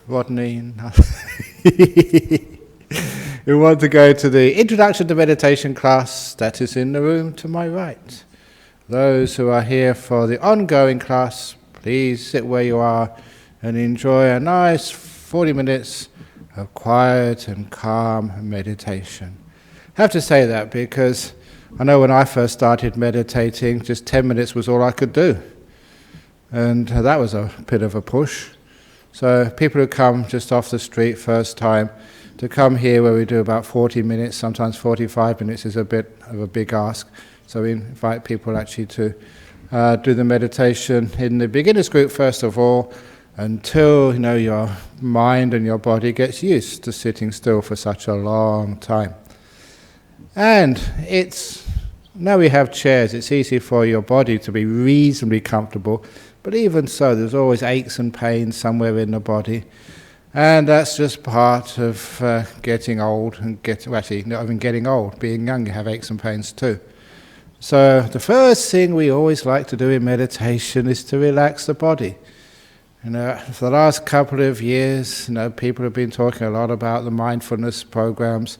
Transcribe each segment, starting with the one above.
Rodney. Who want to go to the Introduction to Meditation class that is in the room to my right. Those who are here for the ongoing class, please sit where you are and enjoy a nice 40 minutes of quiet and calm meditation. I have to say that because I know when I first started meditating, just 10 minutes was all I could do. And that was a bit of a push. So people who come just off the street first time, to come here where we do about 40 minutes, sometimes 45 minutes is a bit of a big ask. So we invite people actually to do the meditation in the beginners group first of all, until your mind and your body gets used to sitting still for such a long time. And now we have chairs, it's easy for your body to be reasonably comfortable, but even so, there's always aches and pains somewhere in the body. And that's just part of getting old, and actually not even getting old, being young you have aches and pains too. So the first thing we always like to do in meditation is to relax the body. For the last couple of years, people have been talking a lot about the mindfulness programs,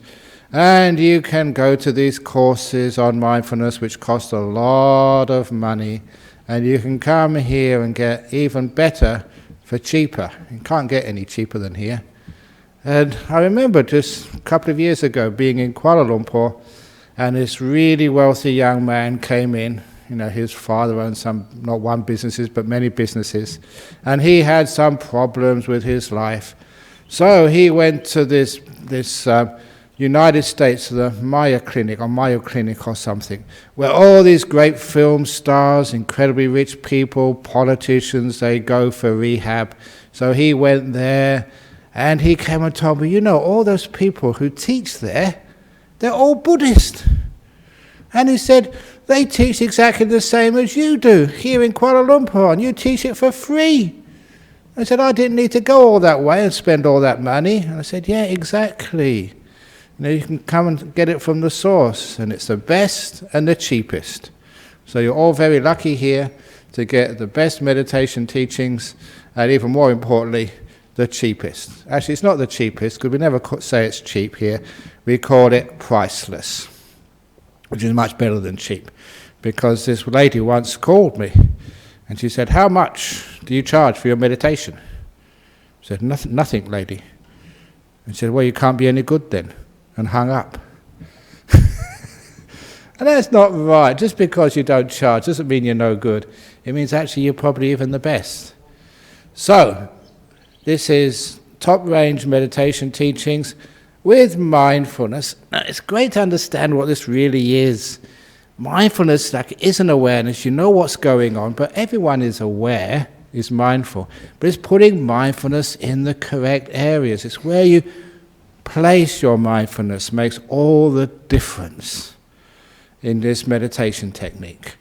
and you can go to these courses on mindfulness which cost a lot of money, and you can come here and get even better for cheaper. You can't get any cheaper than here. And I remember just a couple of years ago being in Kuala Lumpur, and this really wealthy young man came in. His father owned not one businesses, but many businesses. And he had some problems with his life. So he went to this United States, the Mayo Clinic or something, where all these great film stars, incredibly rich people, politicians, they go for rehab. So he went there, and he came and told me, all those people who teach there, they're all Buddhist. And he said, they teach exactly the same as you do here in Kuala Lumpur, and you teach it for free. I said, I didn't need to go all that way and spend all that money. And I said, yeah, exactly. You can come and get it from the source, and it's the best and the cheapest. So you're all very lucky here to get the best meditation teachings, and even more importantly, the cheapest. Actually, it's not the cheapest, because we never say it's cheap here. We call it priceless, which is much better than cheap. Because this lady once called me, and she said, how much do you charge for your meditation? I said, nothing, lady. And she said, well, you can't be any good then. And hung up. And that's not right. Just because you don't charge doesn't mean you're no good. It means actually you're probably even the best. So, this is top-range meditation teachings with mindfulness. Now, it's great to understand what this really is. Mindfulness isn't awareness. You know what's going on, but everyone is aware, is mindful. But it's putting mindfulness in the correct areas. It's where you place your mindfulness makes all the difference in this meditation technique.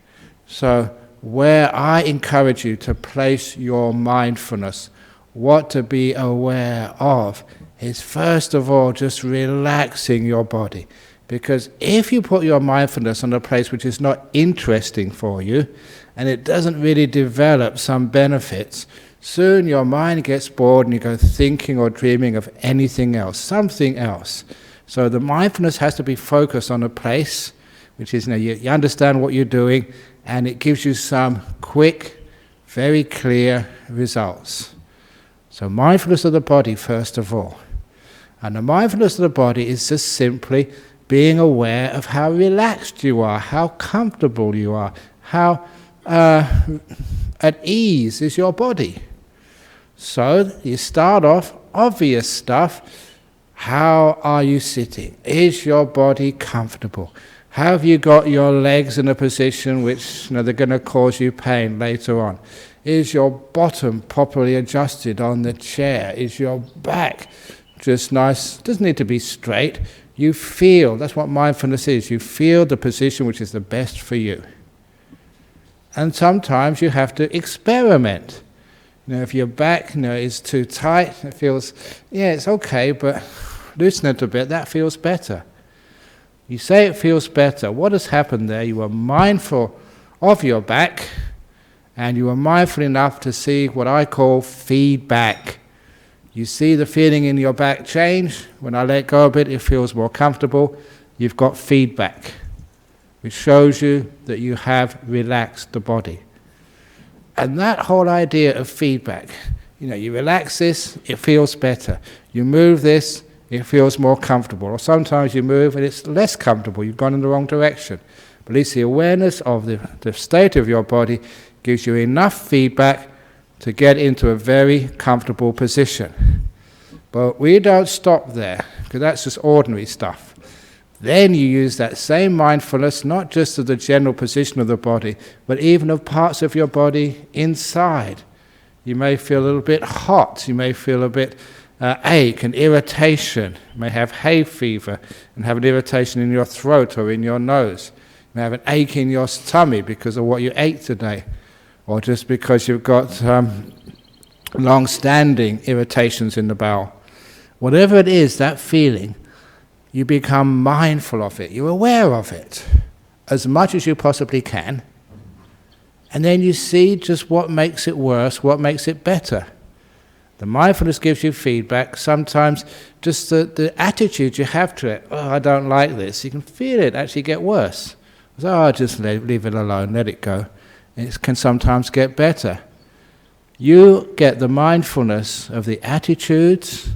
So where I encourage you to place your mindfulness, what to be aware of, is first of all just relaxing your body. Because if you put your mindfulness on a place which is not interesting for you, and it doesn't really develop some benefits, soon your mind gets bored and you go thinking or dreaming of anything else, something else. So the mindfulness has to be focused on a place, which is you understand what you're doing, and it gives you some quick, very clear results. So mindfulness of the body first of all. And the mindfulness of the body is just simply being aware of how relaxed you are, how comfortable you are, how at ease is your body. So you start off, obvious stuff. How are you sitting? Is your body comfortable? Have you got your legs in a position which they're going to cause you pain later on? Is your bottom properly adjusted on the chair? Is your back just nice? It doesn't need to be straight. You feel, that's what mindfulness is. You feel the position which is the best for you. And sometimes you have to experiment. If your back is too tight, it feels, it's okay, but loosen it a bit, that feels better. You say it feels better. What has happened there? You are mindful of your back, and you are mindful enough to see what I call feedback. You see the feeling in your back change. When I let go a bit, it feels more comfortable. You've got feedback, which shows you that you have relaxed the body. And that whole idea of feedback, you relax this, it feels better. You move this, it feels more comfortable. Or sometimes you move and it's less comfortable, you've gone in the wrong direction. But at least the awareness of the state of your body gives you enough feedback to get into a very comfortable position. But we don't stop there, because that's just ordinary stuff. Then you use that same mindfulness, not just of the general position of the body, but even of parts of your body inside. You may feel a little bit hot, you may feel a bit ache and irritation, you may have hay fever and have an irritation in your throat or in your nose. You may have an ache in your tummy because of what you ate today, or just because you've got long-standing irritations in the bowel. Whatever it is, that feeling, you become mindful of it, you're aware of it as much as you possibly can, and then you see just what makes it worse, what makes it better. The mindfulness gives you feedback. Sometimes just the attitude you have to it, I don't like this, you can feel it actually get worse. So just leave it alone, let it go. It can sometimes get better. You get the mindfulness of the attitudes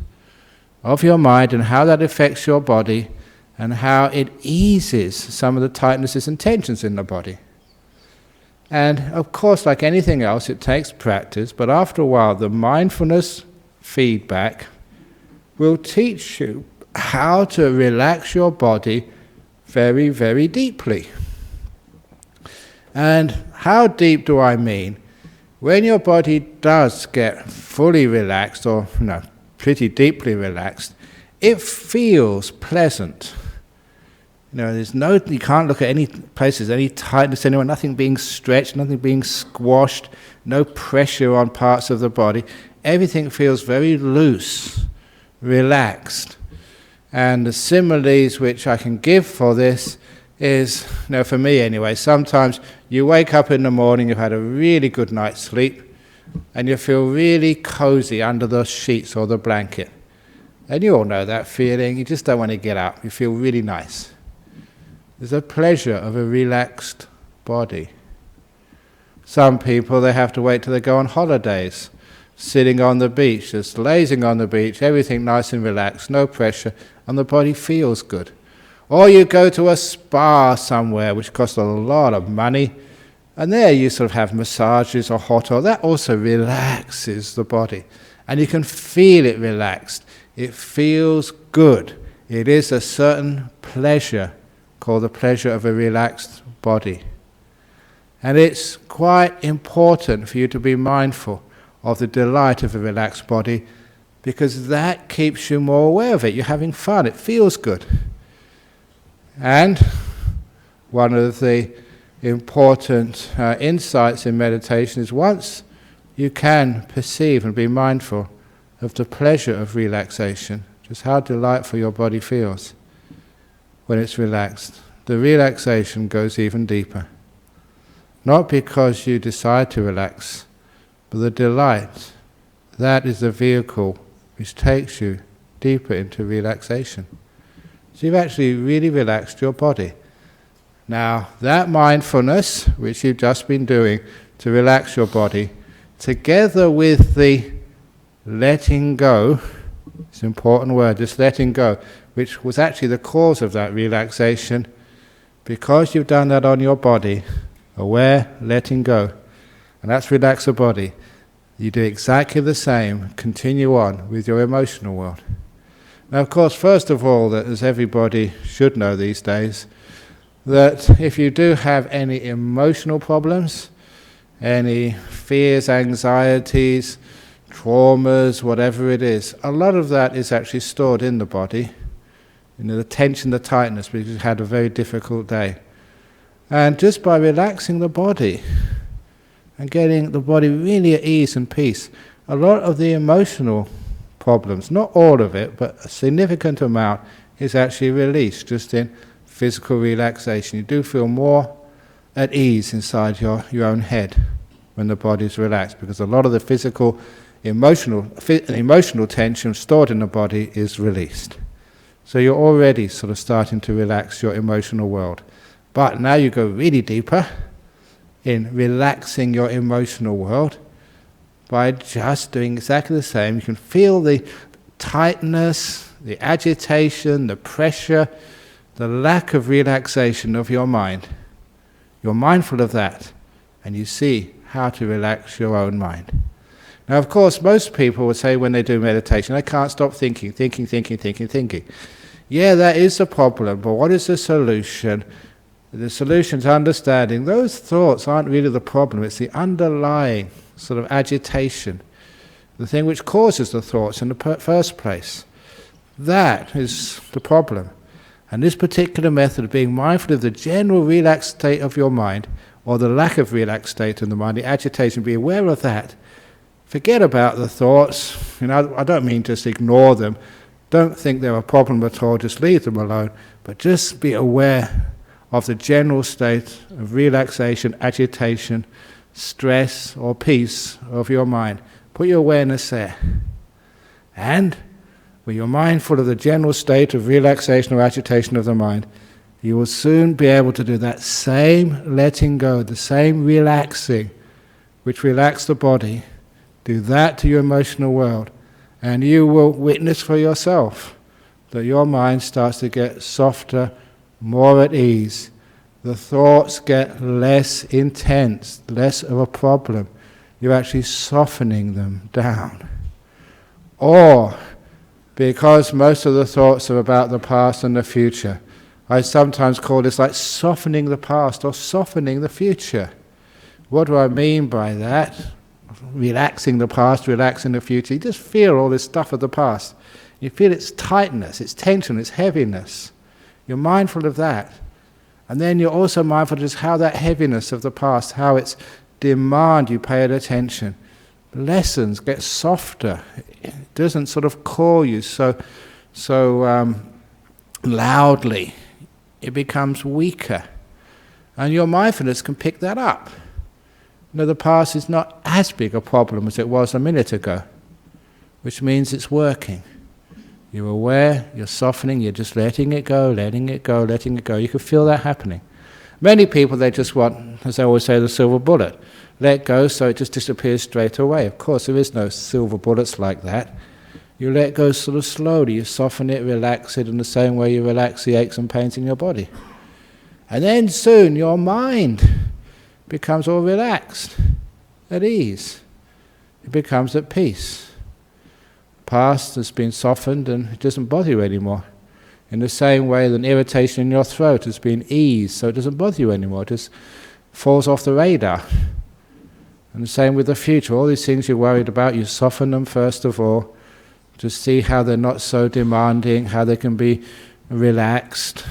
of your mind and how that affects your body and how it eases some of the tightnesses and tensions in the body. And of course, like anything else, it takes practice, but after a while the mindfulness feedback will teach you how to relax your body very, very deeply. And how deep do I mean? When your body does get fully relaxed, or pretty deeply relaxed, it feels pleasant. You can't look at any places, any tightness anywhere, nothing being stretched, nothing being squashed, no pressure on parts of the body. Everything feels very loose, relaxed. And the similes which I can give for this is, for me anyway, sometimes you wake up in the morning, you've had a really good night's sleep, and you feel really cozy under the sheets or the blanket. And you all know that feeling, you just don't want to get up, you feel really nice. There's a pleasure of a relaxed body. Some people, they have to wait till they go on holidays, sitting on the beach, just lazing on the beach, everything nice and relaxed, no pressure, and the body feels good. Or you go to a spa somewhere, which costs a lot of money, and there you sort of have massages or hot oil. That also relaxes the body. And you can feel it relaxed. It feels good. It is a certain pleasure called the pleasure of a relaxed body. And it's quite important for you to be mindful of the delight of a relaxed body, because that keeps you more aware of it. You're having fun. It feels good. And one of the important insights in meditation is once you can perceive and be mindful of the pleasure of relaxation, just how delightful your body feels when it's relaxed, the relaxation goes even deeper. Not because you decide to relax, but the delight, that is the vehicle which takes you deeper into relaxation. So you've actually really relaxed your body. Now, that mindfulness, which you've just been doing to relax your body, together with the letting go, it's an important word, this letting go, which was actually the cause of that relaxation, because you've done that on your body, aware, letting go, and that's relax the body, you do exactly the same, continue on with your emotional world. Now, of course, first of all, that as everybody should know these days, that if you do have any emotional problems, any fears, anxieties, traumas, whatever it is, a lot of that is actually stored in the body, the tension, the tightness, because you had a very difficult day. And just by relaxing the body and getting the body really at ease and peace, a lot of the emotional problems, not all of it, but a significant amount, is actually released just in physical relaxation. You do feel more at ease inside your own head when the body's relaxed, because a lot of the physical emotional tension stored in the body is released. So you're already sort of starting to relax your emotional world. But now you go really deeper in relaxing your emotional world by just doing exactly the same. You can feel the tightness, the agitation, the pressure, the lack of relaxation of your mind. You're mindful of that, and you see how to relax your own mind. Now, of course, most people would say when they do meditation, I can't stop thinking. Yeah, that is the problem, but what is the solution? The solution is understanding those thoughts aren't really the problem, it's the underlying sort of agitation, the thing which causes the thoughts in the first place. That is the problem. And this particular method of being mindful of the general relaxed state of your mind, or the lack of relaxed state in the mind, the agitation, be aware of that. Forget about the thoughts. I don't mean just ignore them. Don't think they're a problem at all, just leave them alone. But just be aware of the general state of relaxation, agitation, stress, or peace of your mind. Put your awareness there. And when you're mindful of the general state of relaxation or agitation of the mind, you will soon be able to do that same letting go, the same relaxing, which relaxes the body. Do that to your emotional world, and you will witness for yourself that your mind starts to get softer, more at ease. The thoughts get less intense, less of a problem. You're actually softening them down. Or, because most of the thoughts are about the past and the future, I sometimes call this like softening the past or softening the future. What do I mean by that? Relaxing the past, relaxing the future. You just feel all this stuff of the past. You feel its tightness, its tension, its heaviness. You're mindful of that. And then you're also mindful of just how that heaviness of the past, how its demand you pay it attention. Lessons get softer. It doesn't sort of call you so loudly. It becomes weaker. And your mindfulness can pick that up. The past is not as big a problem as it was a minute ago, which means it's working. You're aware, you're softening, you're just letting it go, letting it go, letting it go. You can feel that happening. Many people, they just want, as I always say, the silver bullet. Let go so it just disappears straight away. Of course, there is no silver bullets like that. You let go sort of slowly, you soften it, relax it in the same way you relax the aches and pains in your body. And then soon your mind becomes all relaxed, at ease. It becomes at peace. Past has been softened and it doesn't bother you anymore. In the same way that irritation in your throat has been eased, so it doesn't bother you anymore. It just falls off the radar. And the same with the future. All these things you're worried about, you soften them first of all. Just see how they're not so demanding, how they can be relaxed,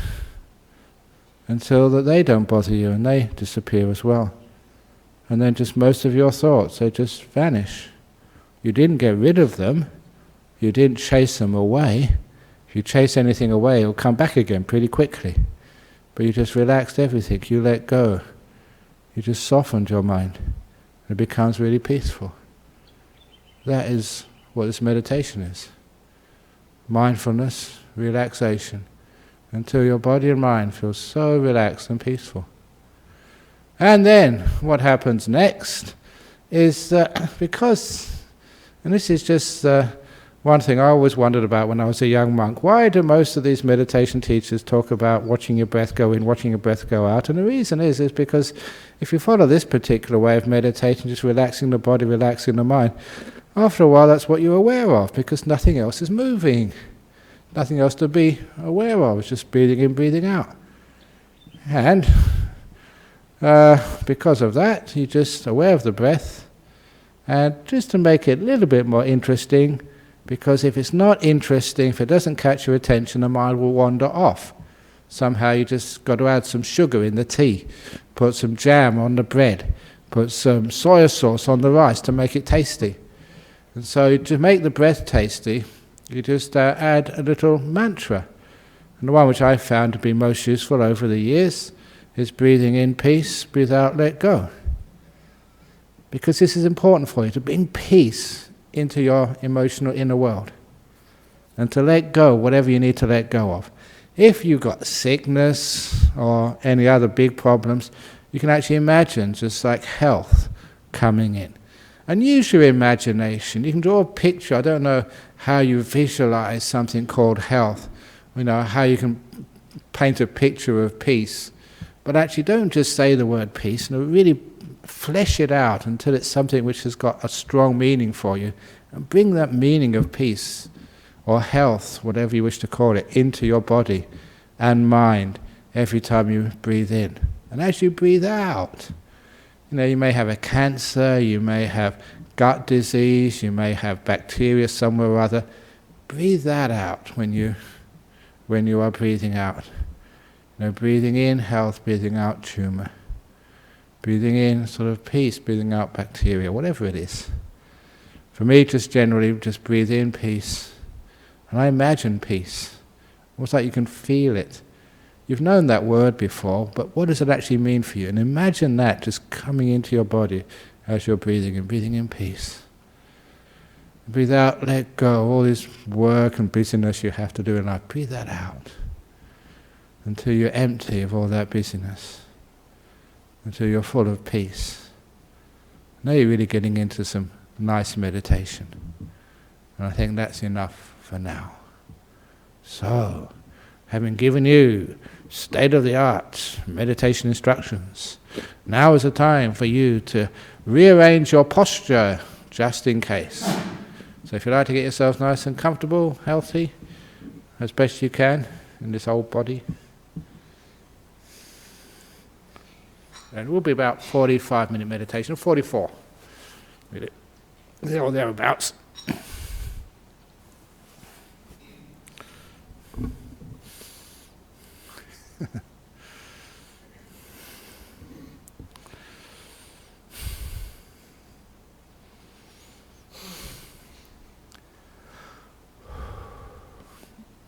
until that they don't bother you and they disappear as well. And then just most of your thoughts, they just vanish. You didn't get rid of them. You didn't chase them away. If you chase anything away, it'll come back again pretty quickly. But you just relaxed everything. You let go. You just softened your mind. It becomes really peaceful. That is what this meditation is. Mindfulness, relaxation, until your body and mind feel so relaxed and peaceful. And then what happens next is that because, and this is just one thing I always wondered about when I was a young monk, why do most of these meditation teachers talk about watching your breath go in, watching your breath go out? And the reason is because if you follow this particular way of meditating, just relaxing the body, relaxing the mind, after a while that's what you're aware of, because nothing else is moving. Nothing else to be aware of, it's just breathing in, breathing out. And because of that, you're just aware of the breath. And just to make it a little bit more interesting, because if it's not interesting, if it doesn't catch your attention, the mind will wander off. Somehow you just got to add some sugar in the tea, put some jam on the bread, put some soy sauce on the rice to make it tasty. And so to make the breath tasty, you just add a little mantra. And the one which I found to be most useful over the years is breathing in peace, breathe out, let go. Because this is important for you, to bring peace into your emotional inner world. And to let go whatever you need to let go of. If you've got sickness or any other big problems, you can actually imagine just like health coming in. And use your imagination. You can draw a picture. I don't know how you visualize something called health. How you can paint a picture of peace. But actually don't just say the word peace. Really flesh it out until it's something which has got a strong meaning for you. And bring that meaning of peace or health, whatever you wish to call it, into your body and mind every time you breathe in. And as you breathe out, you may have a cancer, you may have gut disease, you may have bacteria somewhere or other. Breathe that out when you are breathing out. Breathing in health, breathing out tumor. Breathing in sort of peace, breathing out bacteria, whatever it is. For me, just generally, just breathe in peace. And I imagine peace. Almost like you can feel it. You've known that word before, but what does it actually mean for you? And imagine that just coming into your body as you're breathing in peace. Breathe out, let go, all this work and busyness you have to do in life. Breathe that out until you're empty of all that busyness, until you're full of peace. Now you're really getting into some nice meditation. And I think that's enough for now. So, having given you state-of-the-art meditation instructions, now is the time for you to rearrange your posture, just in case. So if you'd like to get yourself nice and comfortable, healthy, as best you can, in this old body. And it will be about 45-minute meditation, 44. Or thereabouts.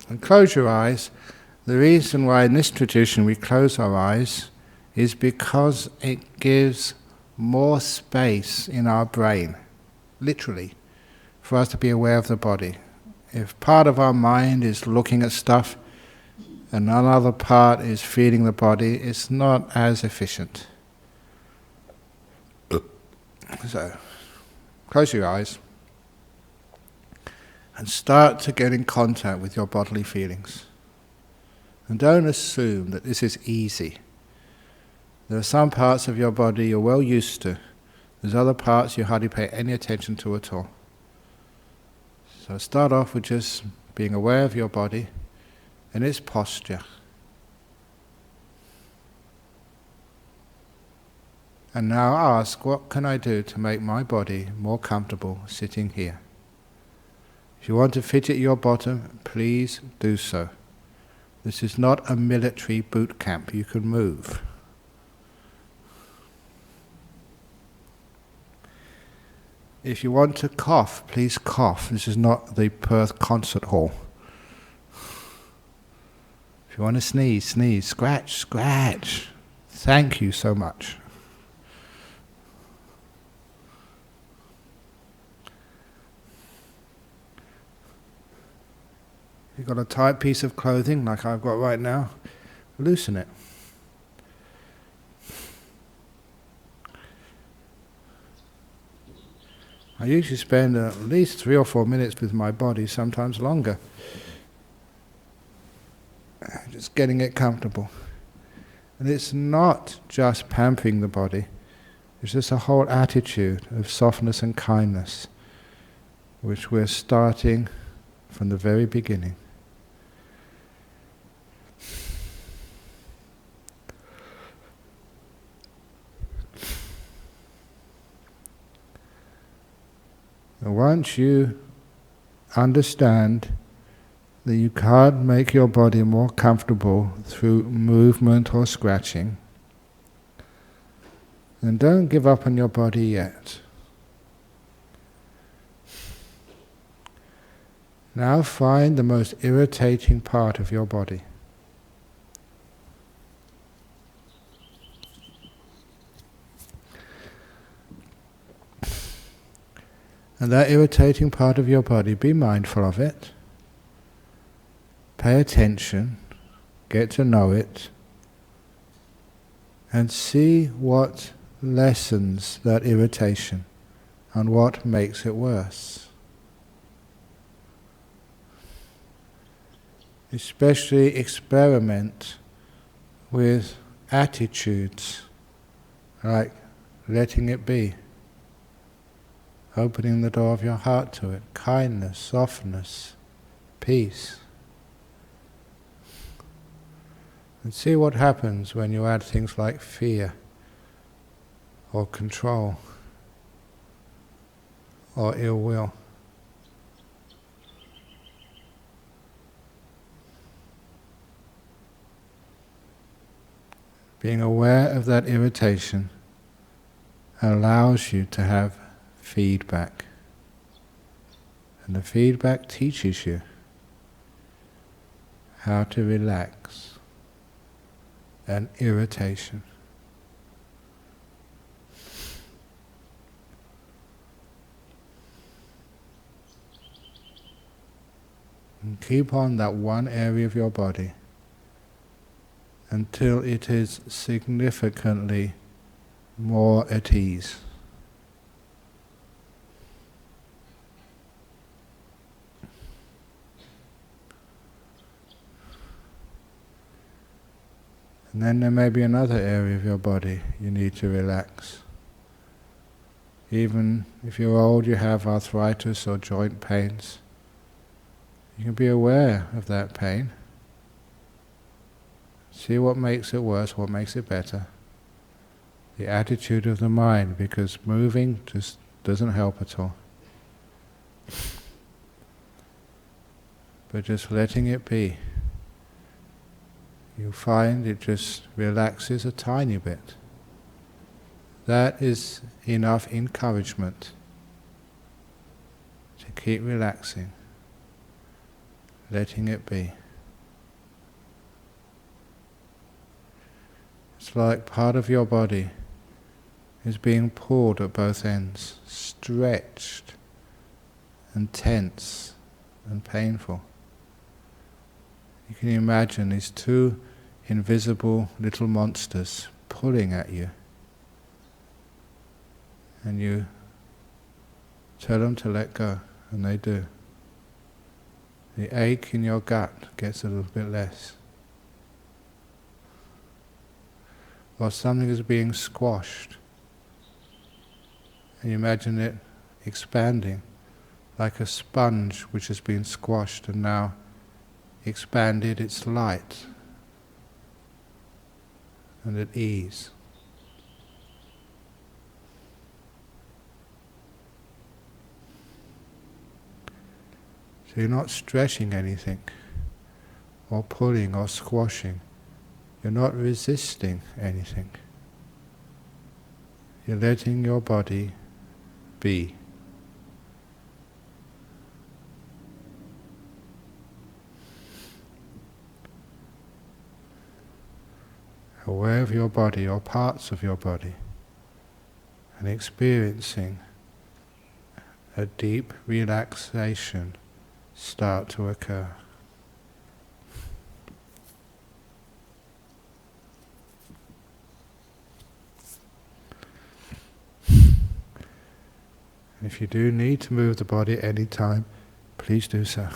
And close your eyes. The reason why in this tradition we close our eyes is because it gives more space in our brain, literally, for us to be aware of the body. If part of our mind is looking at stuff and another part is feeling the body, it's not as efficient. So, close your eyes and start to get in contact with your bodily feelings. And don't assume that this is easy. There are some parts of your body you're well used to. There's other parts you hardly pay any attention to at all. So start off with just being aware of your body and its posture. And now ask, what can I do to make my body more comfortable sitting here? If you want to fidget your bottom, please do so. This is not a military boot camp. You can move. If you want to cough, please cough. This is not the Perth concert hall. If you want to sneeze, sneeze. Scratch, scratch. Thank you so much. If you've got a tight piece of clothing, like I've got right now, loosen it. I usually spend at least 3 or 4 minutes with my body, sometimes longer. Just getting it comfortable. And it's not just pampering the body, it's just a whole attitude of softness and kindness, which we're starting from the very beginning. And once you understand that you can't make your body more comfortable through movement or scratching, then don't give up on your body yet. Now find the most irritating part of your body. And that irritating part of your body, be mindful of it. Pay attention, get to know it, and see what lessens that irritation and what makes it worse. Especially experiment with attitudes like letting it be, opening the door of your heart to it, kindness, softness, peace. And see what happens when you add things like fear or control or ill will. Being aware of that irritation allows you to have feedback. And the feedback teaches you how to relax an irritation. And keep on that one area of your body until it is significantly more at ease. And then there may be another area of your body you need to relax. Even if you're old, you have arthritis or joint pains, you can be aware of that pain. See what makes it worse, what makes it better. The attitude of the mind, because moving just doesn't help at all. But just letting it be, you find it just relaxes a tiny bit. That is enough encouragement to keep relaxing, letting it be. It's like part of your body is being pulled at both ends, stretched and tense and painful. You can imagine these two invisible little monsters pulling at you, and you tell them to let go, and they do. The ache in your gut gets a little bit less. Or something is being squashed, and you imagine it expanding like a sponge which has been squashed and now expanded, it's light and at ease. So you're not stretching anything or pulling or squashing. You're not resisting anything. You're letting your body be. Aware of your body or parts of your body, and experiencing a deep relaxation start to occur. If you do need to move the body at any time, please do so.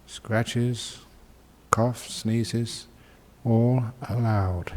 Scratches, coughs, sneezes, all allowed.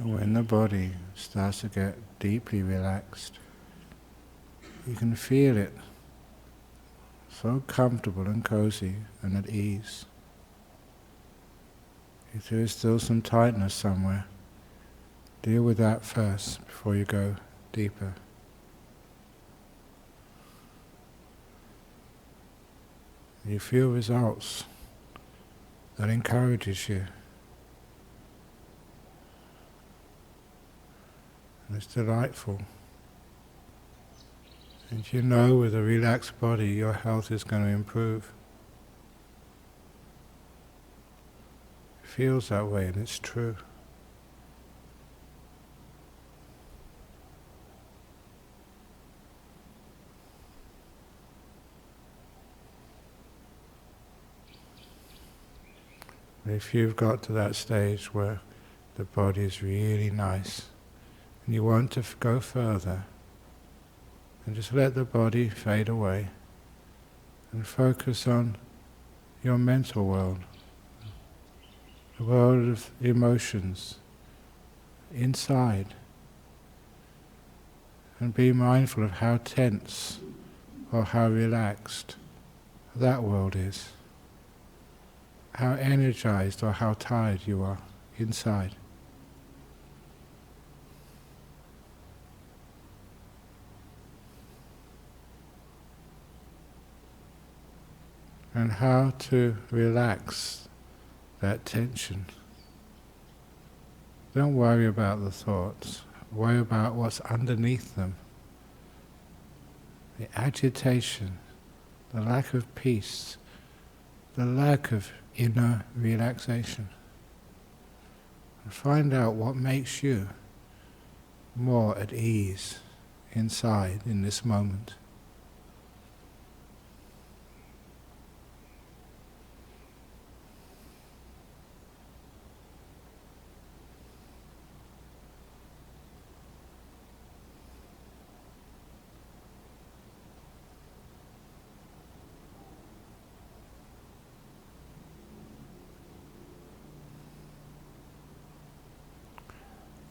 When the body starts to get deeply relaxed, you can feel it so comfortable and cozy and at ease. If there is still some tightness somewhere, deal with that first before you go deeper. You feel results that encourages you. And it's delightful. And you know with a relaxed body your health is going to improve. It feels that way and it's true. If you've got to that stage where the body is really nice and you want to go further, and just let the body fade away and focus on your mental world, the world of emotions inside, and be mindful of how tense or how relaxed that world is, how energized or how tired you are inside. And how to relax that tension. Don't worry about the thoughts, worry about what's underneath them. The agitation, the lack of peace, the lack of inner relaxation. And find out what makes you more at ease inside in this moment.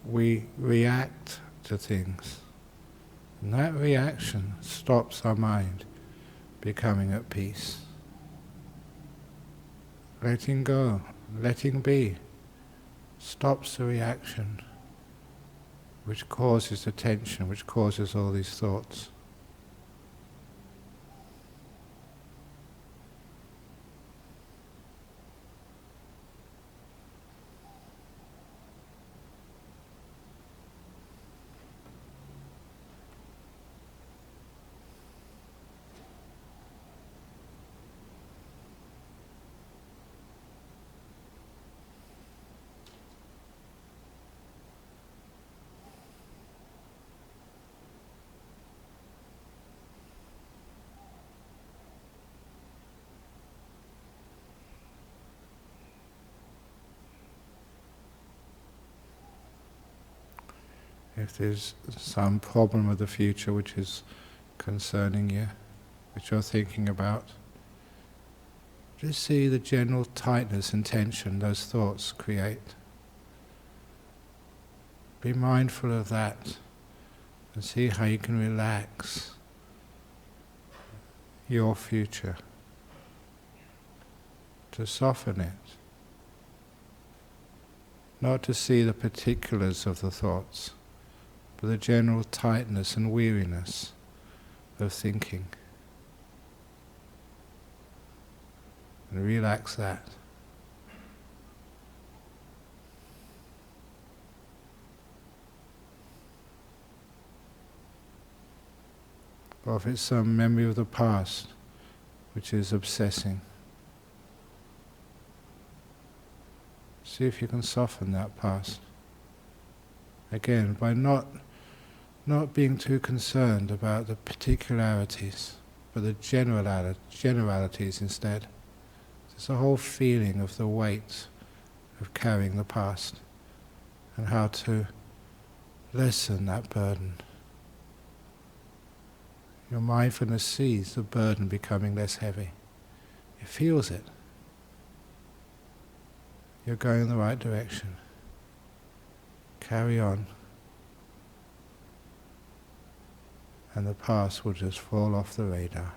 We react to things, and that reaction stops our mind becoming at peace. Letting go, letting be, stops the reaction, which causes the tension, which causes all these thoughts. If there's some problem of the future which is concerning you, which you're thinking about, just see the general tightness and tension those thoughts create. Be mindful of that and see how you can relax your future, to soften it, not to see the particulars of the thoughts, but the general tightness and weariness of thinking. And relax that. Or if it's some memory of the past which is obsessing, see if you can soften that past. Again, by not being too concerned about the particularities, but the generalities instead. It's a whole feeling of the weight of carrying the past and how to lessen that burden. Your mindfulness sees the burden becoming less heavy. It feels it. You're going in the right direction. carry on, and the past will just fall off the radar.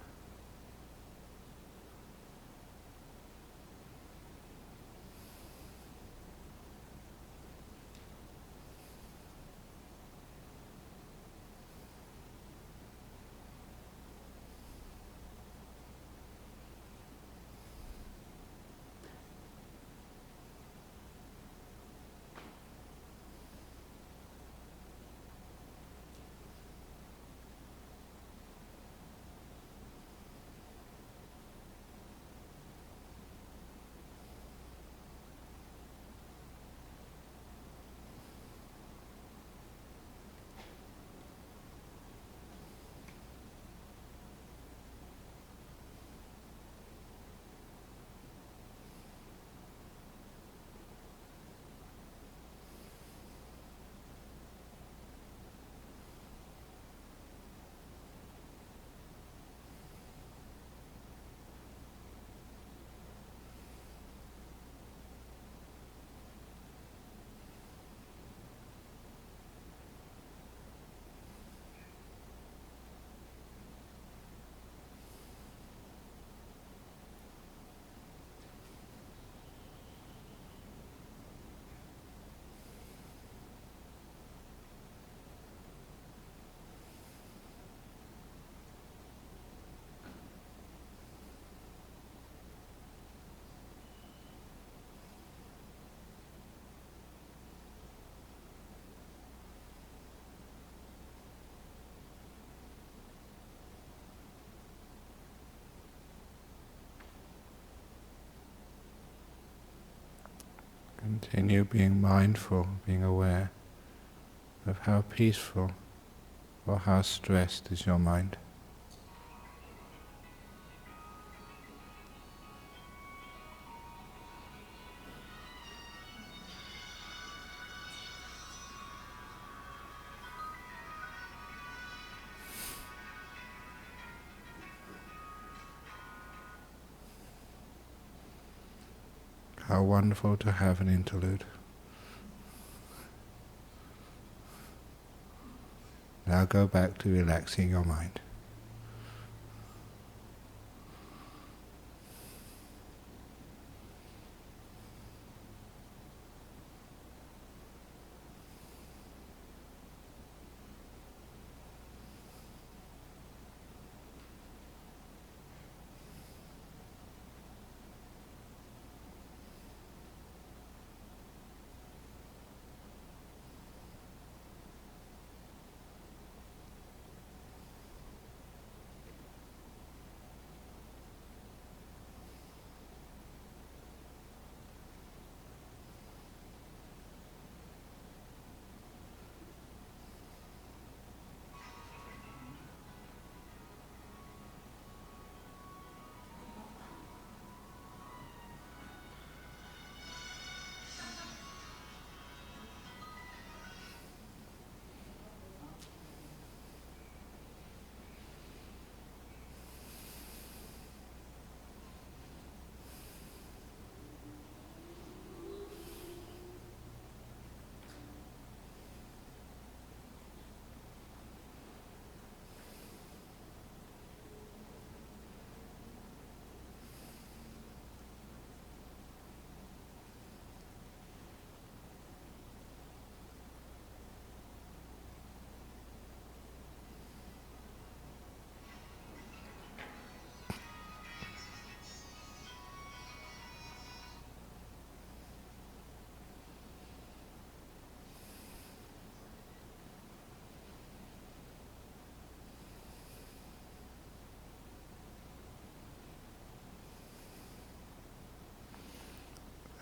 Continue being mindful, being aware of how peaceful or how stressed is your mind. How wonderful to have an interlude. Now go back to relaxing your mind.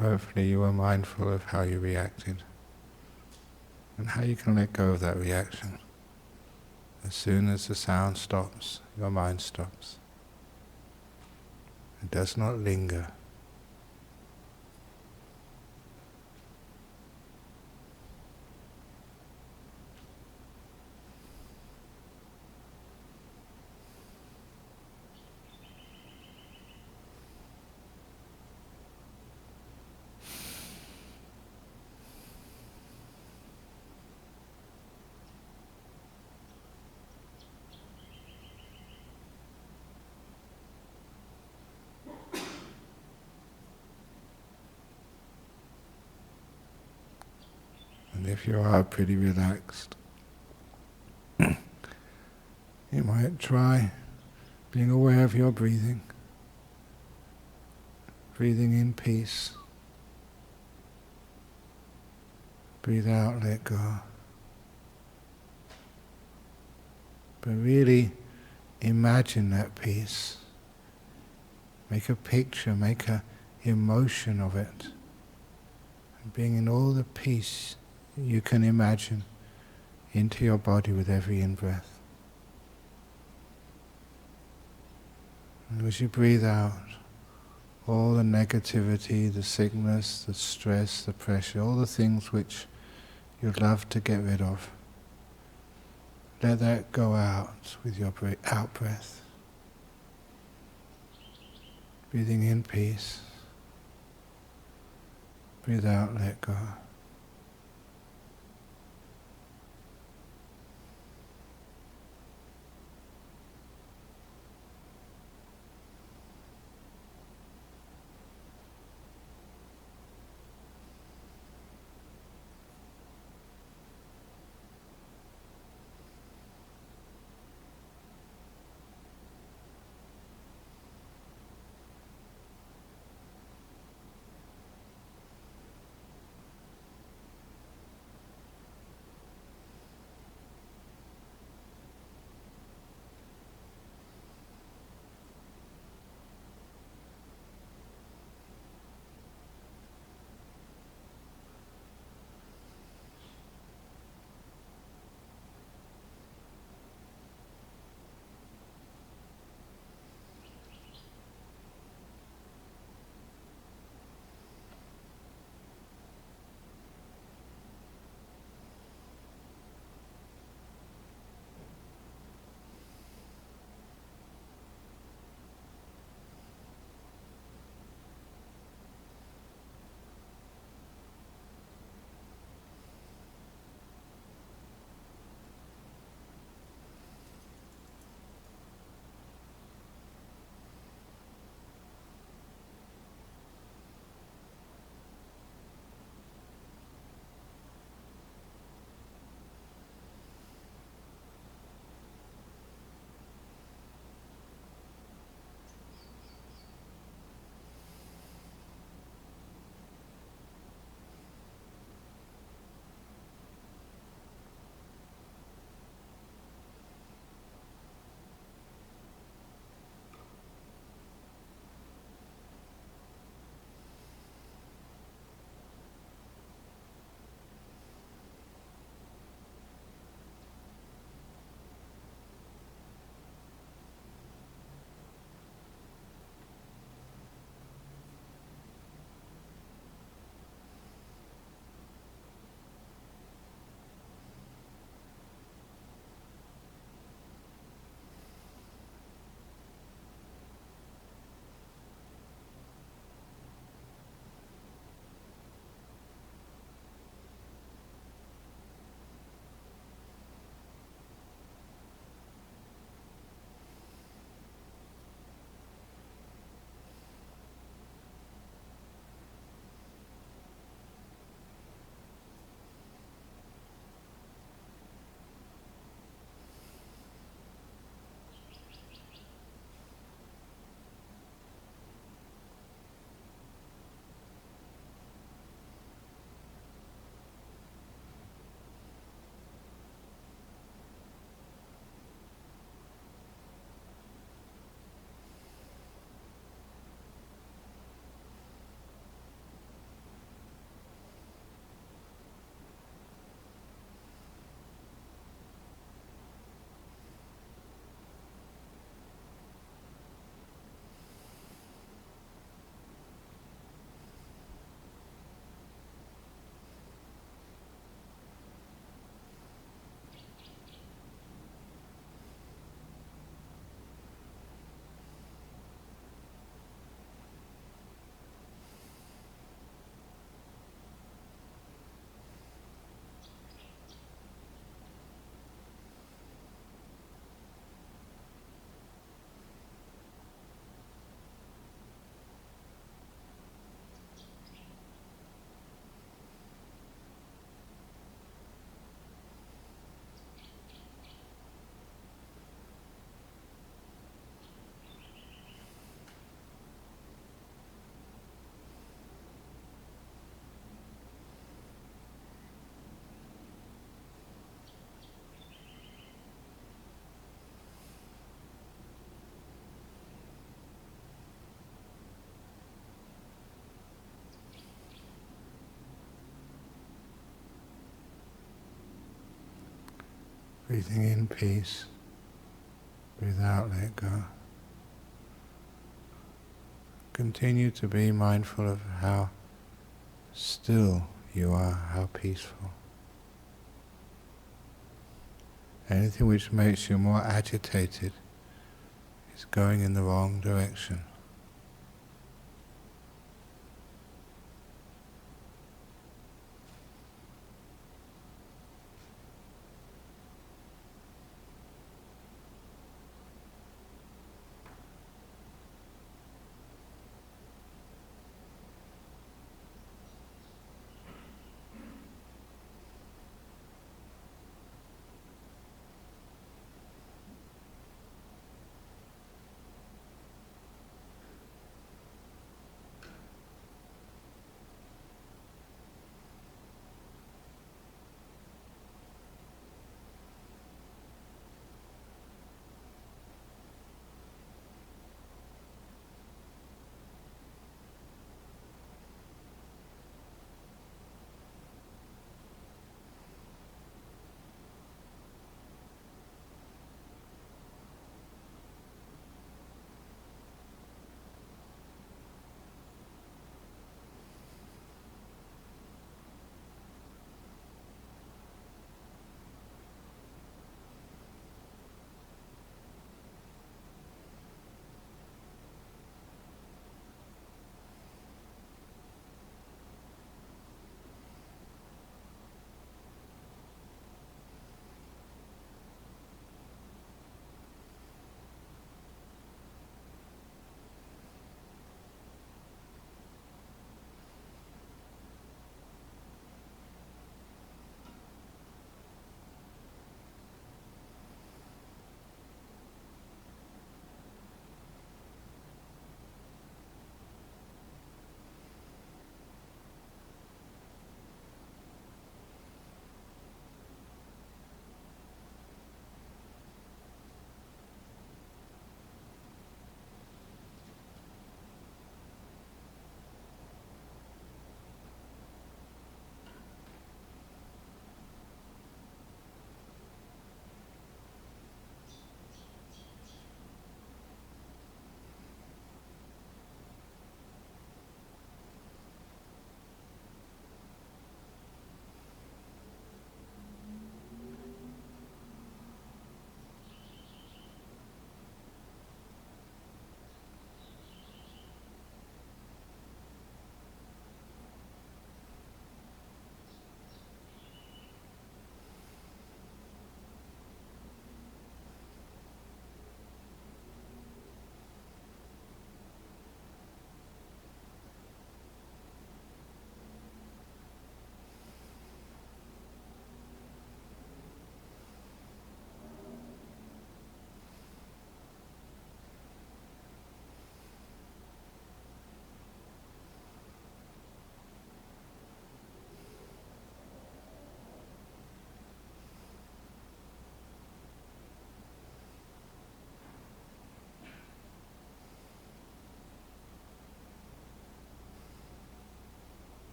Hopefully you are mindful of how you reacted and how you can let go of that reaction. As soon as the sound stops, your mind stops. It does not linger. if you are pretty relaxed, you might try being aware of your breathing. Breathing in peace. Breathe out, let go. But really imagine that peace. Make a picture, make an emotion of it. And bring in all the peace you can imagine into your body with every in-breath. And as you breathe out, all the negativity, the sickness, the stress, the pressure, all the things which you'd love to get rid of, let that go out with your out breath. Breathing in peace. Breathe out, let go. Breathing in peace, breathe out, let go. Continue to be mindful of how still you are, how peaceful. Anything which makes you more agitated is going in the wrong direction.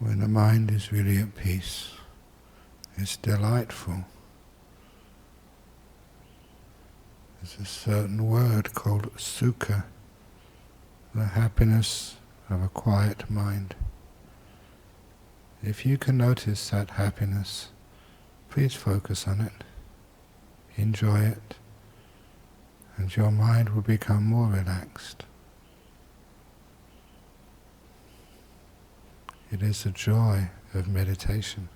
when the mind is really at peace. It's delightful. There's a certain word called sukha, the happiness of a quiet mind. If you can notice that happiness, please focus on it, enjoy it, and your mind will become more relaxed. It is the joy of meditation.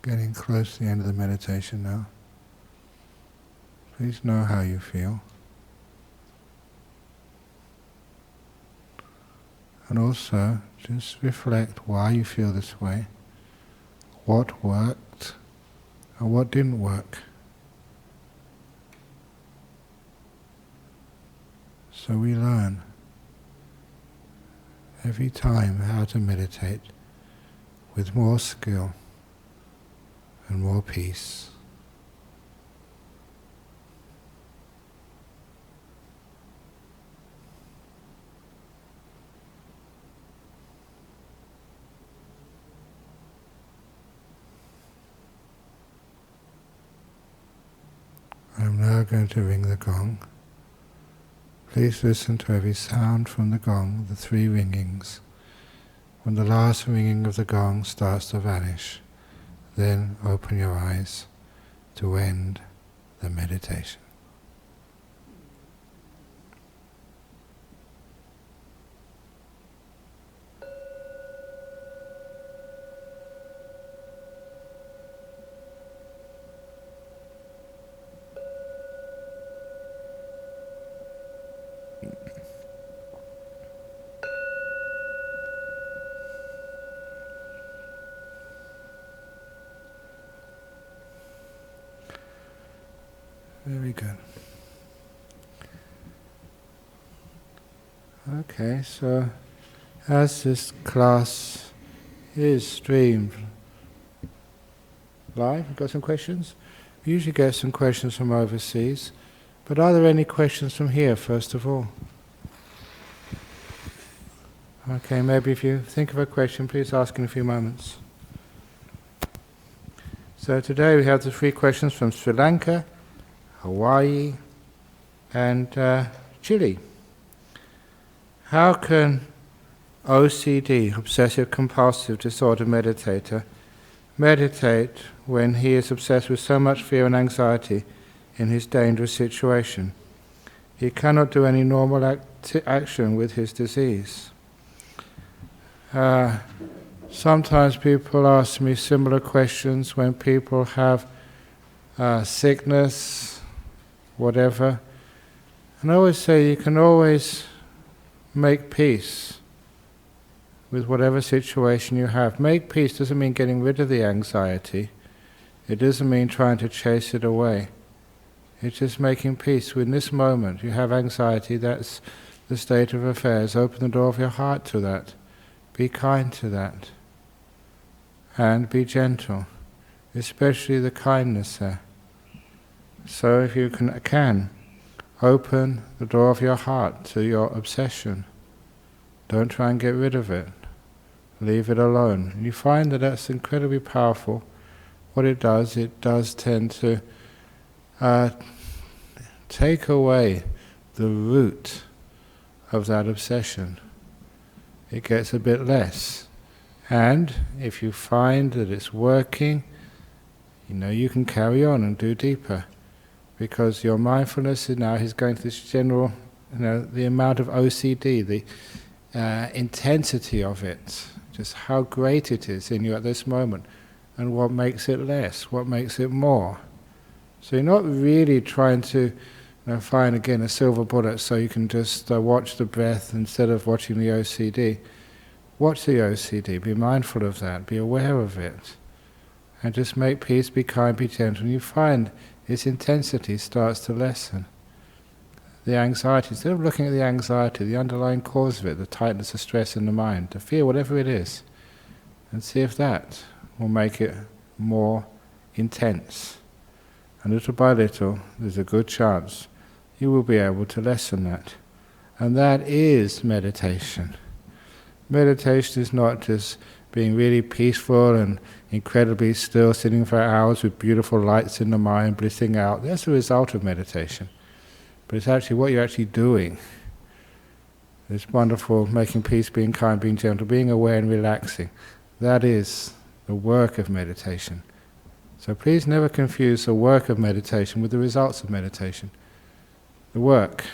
Getting close to the end of the meditation now. Please know how you feel. And also, just reflect why you feel this way, what worked, and what didn't work. So we learn every time how to meditate with more skill and more peace. I'm now going to ring the gong. Please listen to every sound from the gong, the 3 ringings. When the last ringing of the gong starts to vanish, then open your eyes to end the meditation. Very good. Okay, so as this class is streamed live, you've got some questions? We usually get some questions from overseas, but are there any questions from here, first of all? Okay, maybe if you think of a question, please ask in a few moments. So today we have the 3 questions from Sri Lanka, Hawaii, and Chile. How can OCD, obsessive compulsive disorder meditator, meditate when he is obsessed with so much fear and anxiety in his dangerous situation? He cannot do any normal action with his disease. Sometimes people ask me similar questions when people have sickness, whatever. And I always say you can always make peace with whatever situation you have. Make peace doesn't mean getting rid of the anxiety. It doesn't mean trying to chase it away. It's just making peace. In this moment you have anxiety, that's the state of affairs. Open the door of your heart to that. Be kind to that. And be gentle. Especially the kindness there. So if you can open the door of your heart to your obsession. Don't try and get rid of it. Leave it alone. You find that that's incredibly powerful. What it does tend to take away the root of that obsession. It gets a bit less. And if you find that it's working, you can carry on and do deeper. Because your mindfulness is going to this general, the amount of OCD, the intensity of it, just how great it is in you at this moment, and what makes it less, what makes it more. So you're not really trying to find again a silver bullet so you can just watch the breath instead of watching the OCD. Watch the OCD, be mindful of that, be aware of it, and just make peace, be kind, be gentle, and you find its intensity starts to lessen. The anxiety, instead of looking at the anxiety, the underlying cause of it, the tightness, the stress in the mind, the fear, whatever it is, and see if that will make it more intense. And little by little, there's a good chance you will be able to lessen that. And that is meditation. Meditation is not just being really peaceful and incredibly still, sitting for hours with beautiful lights in the mind, blissing out. That's the result of meditation. But it's actually what you're actually doing. It's wonderful, making peace, being kind, being gentle, being aware and relaxing. That is the work of meditation. So please never confuse the work of meditation with the results of meditation. The work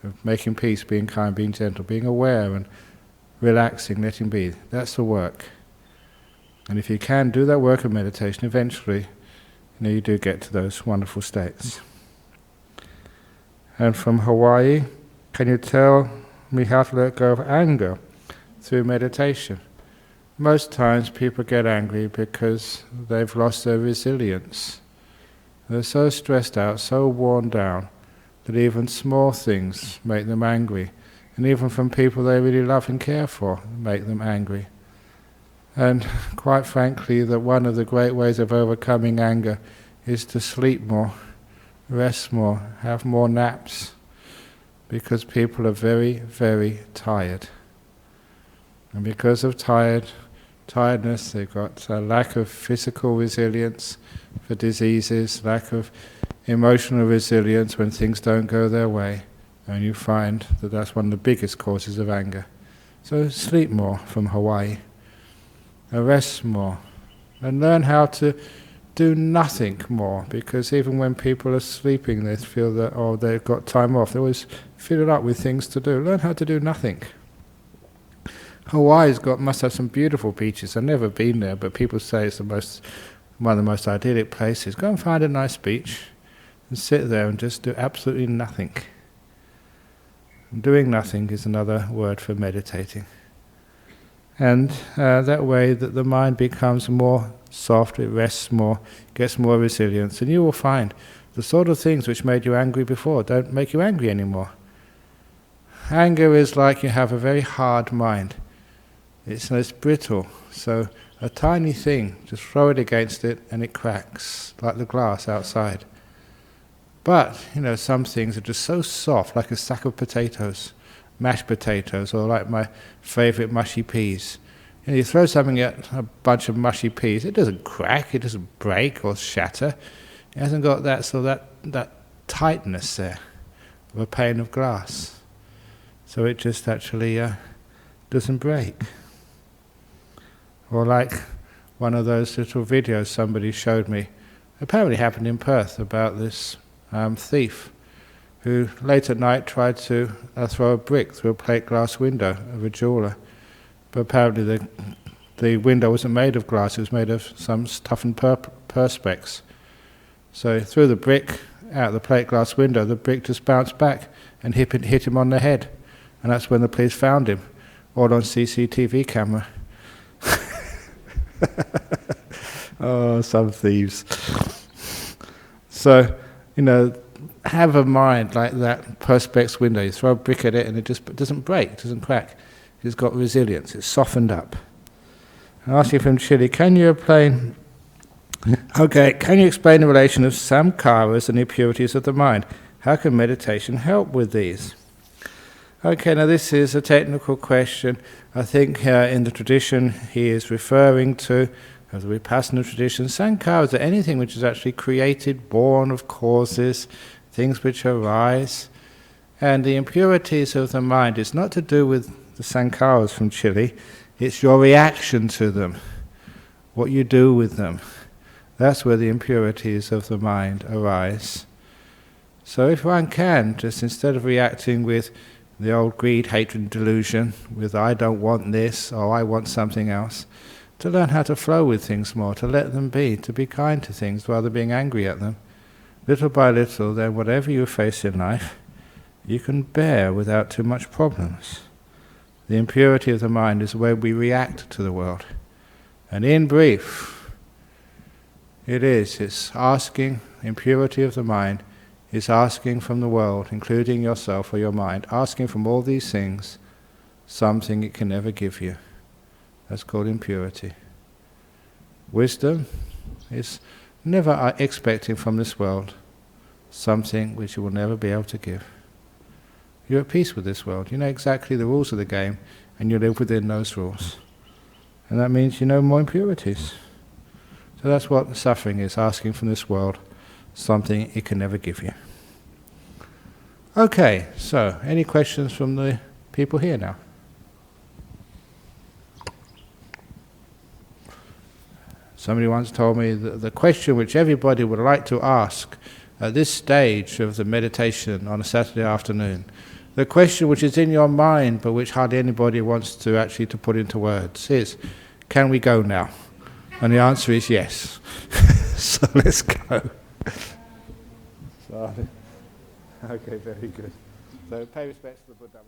of making peace, being kind, being gentle, being aware and relaxing, letting be, that's the work. And if you can do that work of meditation, eventually, you do get to those wonderful states. And from Hawaii, can you tell me how to let go of anger through meditation? Most times people get angry because they've lost their resilience. They're so stressed out, so worn down, that even small things make them angry. And even from people they really love and care for, make them angry. And quite frankly, that one of the great ways of overcoming anger is to sleep more, rest more, have more naps, because people are very, very tired. And because of tiredness, they've got a lack of physical resilience for diseases, lack of emotional resilience when things don't go their way, and you find that that's one of the biggest causes of anger. So sleep more from Hawaii, and rest more, and learn how to do nothing more, because even when people are sleeping they feel that, oh, they've got time off, they always fill it up with things to do. Learn how to do nothing. Must have some beautiful beaches. I've never been there, but people say it's one of the most idyllic places. Go and find a nice beach and sit there and just do absolutely nothing. And doing nothing is another word for meditating. And that way that the mind becomes more soft, it rests more, gets more resilience, and you will find the sort of things which made you angry before don't make you angry anymore. Anger is like you have a very hard mind. It's brittle, so a tiny thing, just throw it against it and it cracks, like the glass outside. But, some things are just so soft, like a sack of potatoes, mashed potatoes, or like my favourite mushy peas. You throw something at a bunch of mushy peas, it doesn't crack, it doesn't break or shatter. It hasn't got that tightness there of a pane of glass. So it just actually doesn't break. Or like one of those little videos somebody showed me, apparently happened in Perth, about this thief who late at night tried to throw a brick through a plate glass window of a jeweller. But apparently the window wasn't made of glass, it was made of some toughened perspex. So he threw the brick out the plate glass window, the brick just bounced back and hit him on the head. And that's when the police found him, all on CCTV camera. Oh, some thieves. So, have a mind like that perspex window. You throw a brick at it and it just doesn't break, it doesn't crack. It's got resilience, it's softened up. I ask you from Chile, can you explain the relation of samskaras and the impurities of the mind? How can meditation help with these? Okay, now this is a technical question. I think in the tradition he is referring to, as the Vipassana tradition, sankharas are anything which is actually created, born of causes, things which arise. And the impurities of the mind is not to do with the sankharas from Chile, it's your reaction to them, what you do with them. That's where the impurities of the mind arise. So if one can, just instead of reacting with the old greed, hatred and delusion, with I don't want this or I want something else, to learn how to flow with things more, to let them be, to be kind to things rather than being angry at them. Little by little, then whatever you face in life, you can bear without too much problems. The impurity of the mind is the way we react to the world. And in brief, it's asking, impurity of the mind is asking from the world, including yourself or your mind, asking from all these things something it can never give you. That's called impurity. Wisdom is never expecting from this world something which you will never be able to give. You're at peace with this world. You know exactly the rules of the game, and you live within those rules. And that means you know more impurities. So that's what suffering is, asking from this world something it can never give you. Okay, so any questions from the people here now? Somebody once told me that the question which everybody would like to ask at this stage of the meditation on a Saturday afternoon, the question which is in your mind but which hardly anybody wants to actually to put into words is, can we go now? And the answer is yes. So let's go. So, okay, very good. So pay respects to the Buddha.